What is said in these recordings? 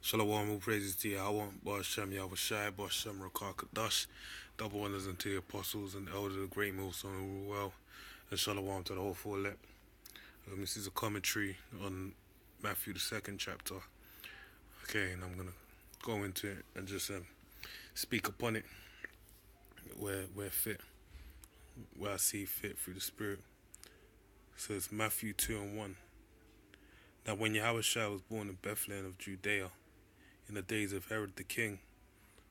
Shalom, all praises to Yahweh, Ba'ashem Yahushai, Ba'ashem Rakakadash, double honors unto the apostles and the elders of the GreatMillStone who rule well, and shalom to the whole four elect. This is a commentary on Matthew the 2nd chapter. Okay, and I'm going to go into it and just speak upon it where I see fit through the Spirit. So it's Matthew 2:1. Now when Yahushai was born in Bethlehem of Judea, in the days of Herod the king,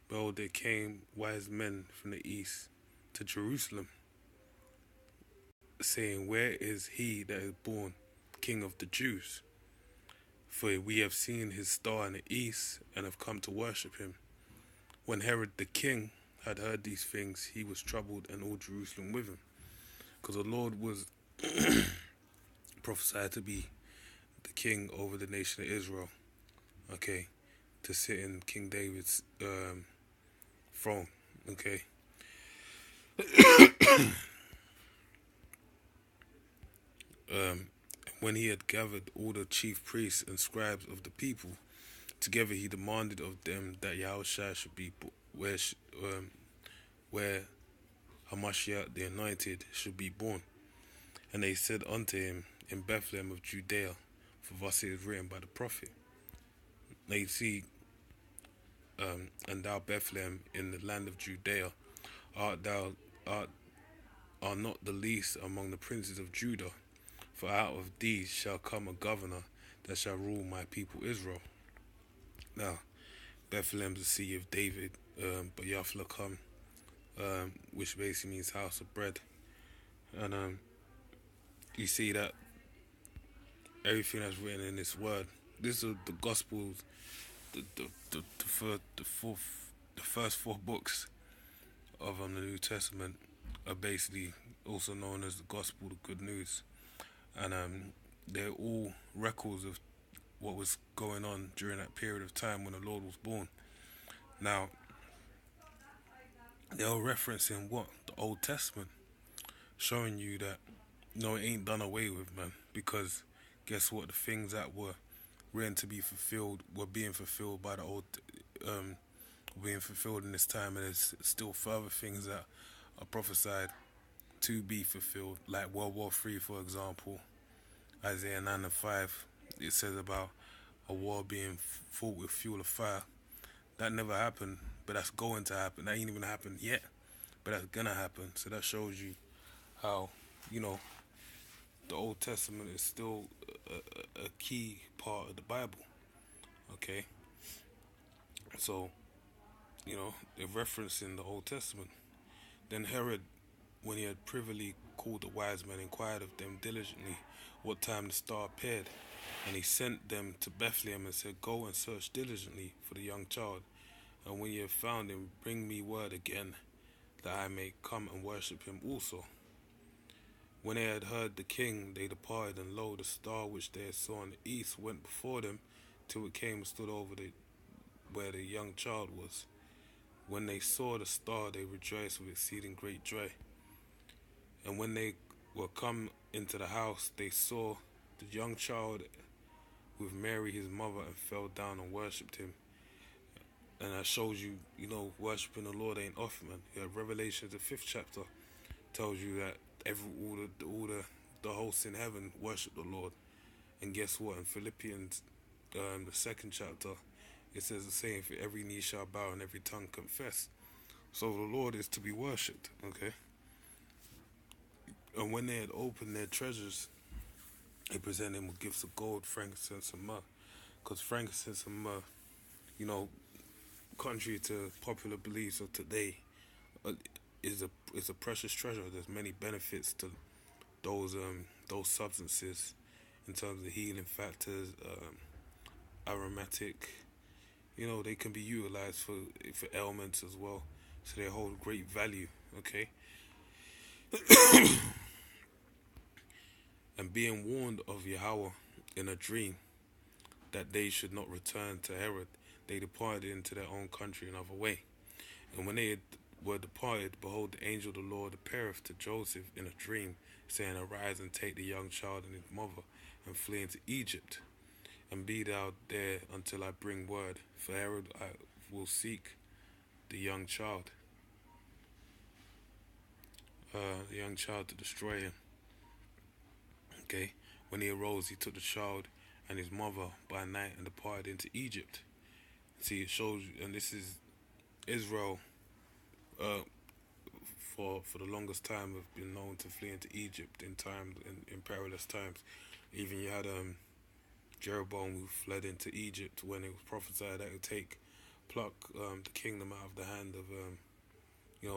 behold, there came wise men from the east to Jerusalem, saying, Where is he that is born King of the Jews? For we have seen his star in the east, and have come to worship him. When Herod the king had heard these things, he was troubled, and all Jerusalem with him. Because the Lord was prophesied to be the king over the nation of Israel. Okay. To sit in King David's throne, okay. When he had gathered all the chief priests and scribes of the people together, he demanded of them that Yahushua should be where Hamashiach the Anointed should be born. And they said unto him, In Bethlehem of Judea, for thus it is written by the prophet. They see. And thou Bethlehem in the land of Judea art not the least among the princes of Judah, for out of these shall come a governor that shall rule my people Israel. Now Bethlehem's the city of David, but Yafla come, which basically means house of bread. And you see that everything that's written in this word, this is the Gospels. The first four books of the New Testament are basically also known as the Gospel, the Good News, and they're all records of what was going on during that period of time when the Lord was born. Now, they're all referencing what? The Old Testament, showing you that no, it ain't done away with, man, because guess what? The things that were written to be fulfilled were being fulfilled by the old, being fulfilled in this time, and there's still further things that are prophesied to be fulfilled, like World War III, for example. Isaiah 9:5, it says about a war being fought with fuel of fire. That never happened, but that's going to happen. That ain't even happened yet, but that's gonna happen. So that shows you how, the Old Testament is still a key part of the Bible, okay? So, they're referencing the Old Testament. Then Herod, when he had privily called the wise men, inquired of them diligently what time the star appeared. And he sent them to Bethlehem and said, Go and search diligently for the young child. And when you have found him, bring me word again, that I may come and worship him also. When they had heard the king, they departed, and lo, the star which they had saw in the east went before them, till it came and stood over where the young child was. When they saw the star, they rejoiced with exceeding great joy. And when they were come into the house, they saw the young child with Mary his mother, and fell down and worshipped him. And that shows you, worshipping the Lord ain't off, man. Revelation, the 5th chapter, tells you that the hosts in heaven worship the Lord. And guess what? In Philippians, the 2nd chapter, it says the same: for every knee shall bow and every tongue confess. So the Lord is to be worshipped, okay? And when they had opened their treasures, they presented him with gifts of gold, frankincense, and myrrh. Because frankincense and myrrh, contrary to popular beliefs of today, is a precious treasure. There's many benefits to those substances in terms of healing factors, aromatic. They can be utilized for ailments as well. So they hold great value. Okay. And being warned of Yahweh in a dream that they should not return to Herod, they departed into their own country another way. And when they were departed, behold, the angel of the Lord appeareth to Joseph in a dream, saying, Arise and take the young child and his mother, and flee into Egypt, and be thou there until I bring word. For Herod I will seek the young child, to destroy him. Okay. When he arose, he took the child and his mother by night and departed into Egypt. See, it shows you, and this is Israel. For the longest time, have been known to flee into Egypt in perilous times. Even you had Jeroboam, who fled into Egypt when it was prophesied that it would pluck the kingdom out of the hand of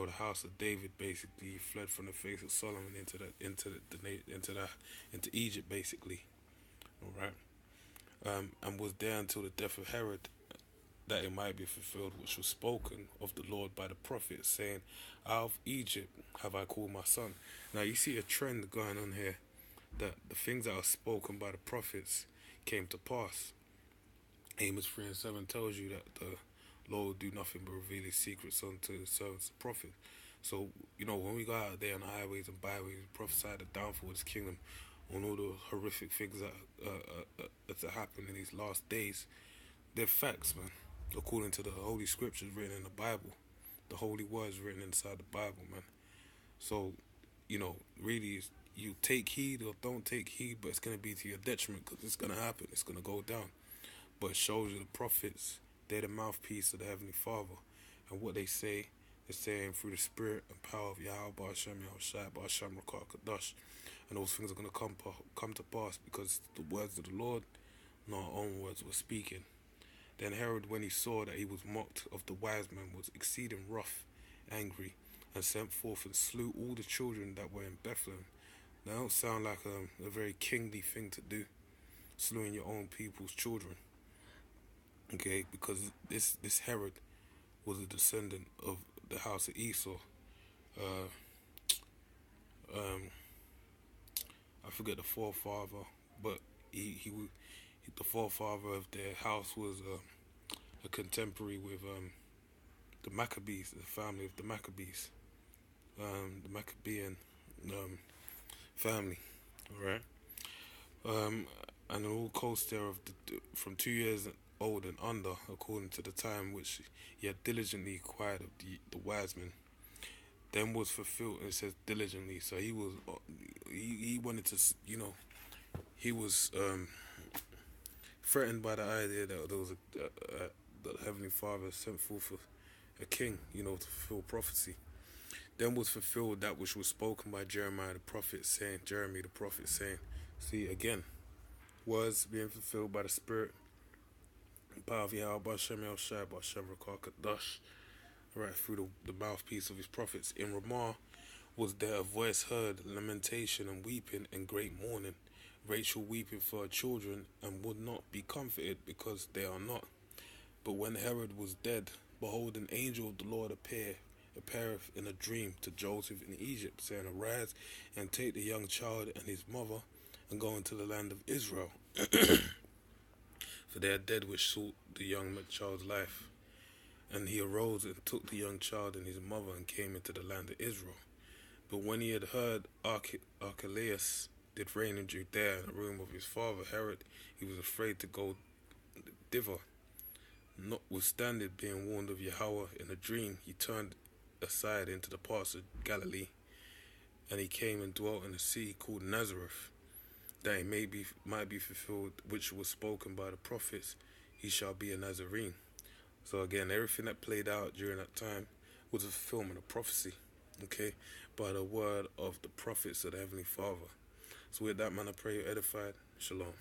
the house of David. Basically, he fled from the face of Solomon into Egypt, basically. All right, and was there until the death of Herod, that it might be fulfilled which was spoken of the Lord by the prophet, saying, out of Egypt have I called my son. Now you see a trend going on here, that the things that are spoken by the prophets came to pass. Amos 3:7 tells you that the Lord will do nothing but reveal his secrets unto his servants the prophet. So, when we go out there on the highways and byways, prophesy the downfall of his kingdom, on all the horrific things that are happening in these last days, they're facts, man. According to the Holy Scriptures written in the Bible, the Holy Words written inside the Bible, man. So, really, you take heed or don't take heed, but it's going to be to your detriment, because it's going to happen. It's going to go down. But it shows you the prophets, they're the mouthpiece of the Heavenly Father. And what they say, they're saying through the spirit and power of Yahweh, Ba'ashem, Yahushua, Ba'ashem, Rakah, Kadash. And those things are going to come to pass, because the words of the Lord, not our own words, were speaking. Then Herod, when he saw that he was mocked of the wise men, was exceeding wroth, angry, and sent forth and slew all the children that were in Bethlehem. That don't sound like a very kingly thing to do, slewing your own people's children. Okay, because this Herod was a descendant of the house of Esau. I forget the forefather, but the forefather of their house was a contemporary with the Maccabees, the family of the Maccabees, the Maccabean family. All right, and all coast there from 2 years old and under, according to the time which he had diligently inquired of the wise men. Then was fulfilled, and it says diligently. So he wanted to, he was threatened by the idea that there was the Heavenly Father sent forth a king, to fulfill prophecy. Then was fulfilled that which was spoken by Jeremy the prophet, saying, see again, words being fulfilled by the Spirit, power of Yahweh, Ba'ashem, Yahushua, Ba'ashem, Rakah, Kadash, right through the mouthpiece of his prophets. In Ramah was there a voice heard, lamentation and weeping and great mourning, Rachel weeping for her children, and would not be comforted, because they are not. But when Herod was dead, behold, an angel of the Lord appeareth in a dream to Joseph in Egypt, saying, arise and take the young child and his mother, and go into the land of Israel. For they are dead which sought the young child's life. And he arose and took the young child and his mother, and came into the land of Israel. But when he had heard Archelaus did reign in Judea in the room of his father Herod, he was afraid to go thither. Notwithstanding, being warned of Yahweh in a dream, he turned aside into the parts of Galilee, and he came and dwelt in a city called Nazareth, that it might be fulfilled which was spoken by the prophets, he shall be a Nazarene. So again, everything that played out during that time was a fulfillment of prophecy, okay, by the word of the prophets of the Heavenly Father. So with that, man, I pray you're edified. Shalom.